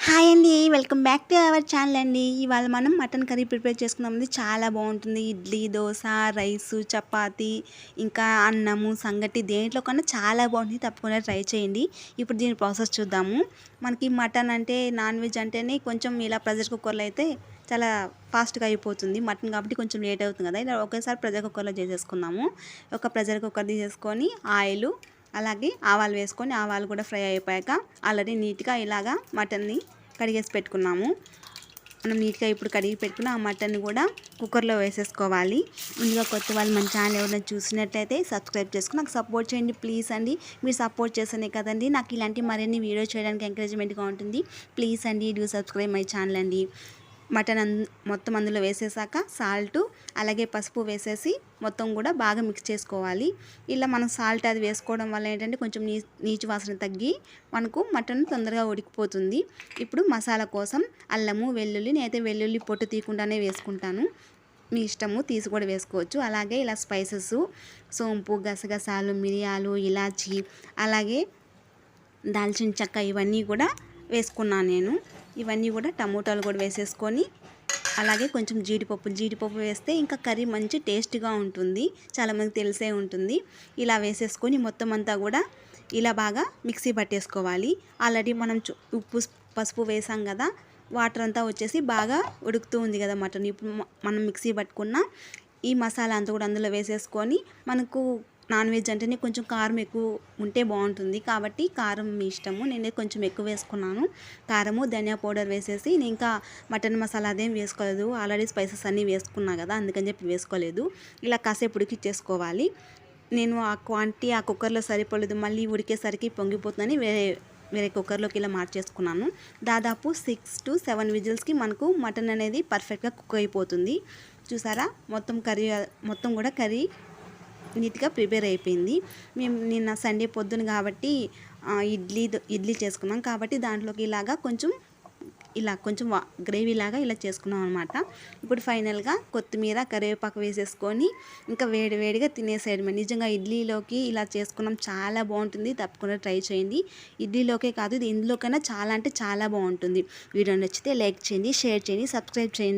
Hi అండి, welcome back to our channel అండి. ఇవాళ మనం మటన్ కర్రీ ప్రిపేర్ చేసుకున్నాం. చాలా బాగుంటుంది. ఇడ్లీ, దోశ, రైసు, చపాతి, ఇంకా అన్నము, సంగటి దేంట్లో కన్నా చాలా బాగుంటుంది. తప్పకుండా ట్రై చేయండి. ఇప్పుడు దీని ప్రాసెస్ చూద్దాము. మనకి మటన్ అంటే నాన్ వెజ్ అంటేనే కొంచెం ఇలా ప్రెషర్ కుక్కర్లో అయితే చాలా ఫాస్ట్గా అయిపోతుంది. మటన్ కాబట్టి కొంచెం లేట్ అవుతుంది కదా. ఇలా ఒకేసారి ప్రెషర్ కుక్కర్లో చేసేసుకుందాము. ఒక ప్రెషర్ కుక్కర్ తీసేసుకొని ఆయిల్ అలాగే ఆవాలు వేసుకొని ఆవాలు కూడా ఫ్రై అయిపోయాక ఆల్రెడీ నీట్గా ఇలాగా మటన్ని కడిగేసి పెట్టుకున్నాము. మనం నీట్గా ఇప్పుడు కడిగి పెట్టుకున్న ఆ మటన్ని కూడా కుక్కర్లో వేసేసుకోవాలి. ముందుగా కొత్త వాళ్ళు మన ఛానల్ ఎవరైనా చూసినట్లయితే సబ్స్క్రైబ్ చేసుకుని నాకు సపోర్ట్ చేయండి ప్లీజ్ అండి. మీరు సపోర్ట్ చేస్తేనే కదండి నాకు ఇలాంటి మరిన్ని వీడియో చేయడానికి ఎంకరేజ్మెంట్గా ఉంటుంది. ప్లీజ్ అండి, డూ సబ్స్క్రైబ్ మై ఛానల్ అండి. మటన్ మొత్తం అందులో వేసేసాక సాల్ట్ అలాగే పసుపు వేసేసి మొత్తం కూడా బాగా మిక్స్ చేసుకోవాలి. ఇలా మనం సాల్ట్ అది వేసుకోవడం వల్ల ఏంటంటే కొంచెం నీచు వాసన తగ్గి మనకు మటన్ తొందరగా ఉడికిపోతుంది. ఇప్పుడు మసాలా కోసం అల్లము, వెల్లుల్లి, నేనైతే వెల్లుల్లి పొట్టు తీయకుండానే వేసుకుంటాను. మీ ఇష్టము, తీసి కూడా వేసుకోవచ్చు. అలాగే ఇలా స్పైసెస్ సోంపు, గసగసాలు, మిరియాలు, ఇలాచి అలాగే దాల్చిన చెక్క ఇవన్నీ కూడా వేసుకున్నాను నేను. ఇవన్నీ కూడా టమోటాలు కూడా వేసేసుకొని అలాగే కొంచెం జీడిపప్పు వేస్తే ఇంకా కర్రీ మంచి టేస్ట్గా ఉంటుంది. చాలామందికి తెలిసే ఉంటుంది. ఇలా వేసేసుకొని మొత్తం అంతా కూడా ఇలా బాగా మిక్సీ పట్టేసుకోవాలి. ఆల్రెడీ మనం ఉప్పు పసుపు వేసాం కదా, వాటర్ అంతా వచ్చేసి బాగా ఉడుకుతూ ఉంది కదా మటన్. ఇప్పుడు మనం మిక్సీ పట్టుకున్న ఈ మసాలా అంతా కూడా అందులో వేసేసుకొని మనకు నాన్ వెజ్ అంటేనే కొంచెం కారం ఎక్కువ ఉంటే బాగుంటుంది కాబట్టి కారం మీ ఇష్టము. నేనే కొంచెం ఎక్కువ వేసుకున్నాను. కారము, ధనియా పౌడర్ వేసేసి నేను ఇంకా మటన్ మసాలా అదేం వేసుకోలేదు. ఆల్రెడీ స్పైసెస్ అన్నీ వేసుకున్నా కదా, అందుకని చెప్పి వేసుకోలేదు. ఇలా కాసేపు ఉడికిచ్చేసుకోవాలి. నేను ఆ క్వాంటిటీ ఆ కుక్కర్లో సరిపోలేదు, మళ్ళీ ఉడికేసరికి పొంగిపోతుందని వేరే కుక్కర్లోకి ఇలా మార్చేసుకున్నాను. దాదాపు 6 to 7 విజిల్స్కి మనకు మటన్ అనేది పర్ఫెక్ట్గా కుక్ అయిపోతుంది. చూసారా, మొత్తం కూడా కర్రీ నీట్గా ప్రిపేర్ అయిపోయింది. మేము నిన్న సండే పొద్దున కాబట్టి ఇడ్లీ చేసుకున్నాం కాబట్టి దాంట్లోకి కొంచెం గ్రేవీ లాగా ఇలా చేసుకున్నాం అనమాట. ఇప్పుడు ఫైనల్గా కొత్తిమీర, కరివేపాకు వేసేసుకొని ఇంకా వేడిగా తినేసేయడమే. నిజంగా ఇడ్లీలోకి ఇలా చేసుకున్నాం, చాలా బాగుంటుంది. తప్పకుండా ట్రై చేయండి. ఇడ్లీలోకే కాదు, ఇది ఇందులోకైనా చాలా అంటే చాలా బాగుంటుంది. వీడియో నచ్చితే లైక్ చేయండి, షేర్ చేయండి, సబ్స్క్రైబ్ చేయండి.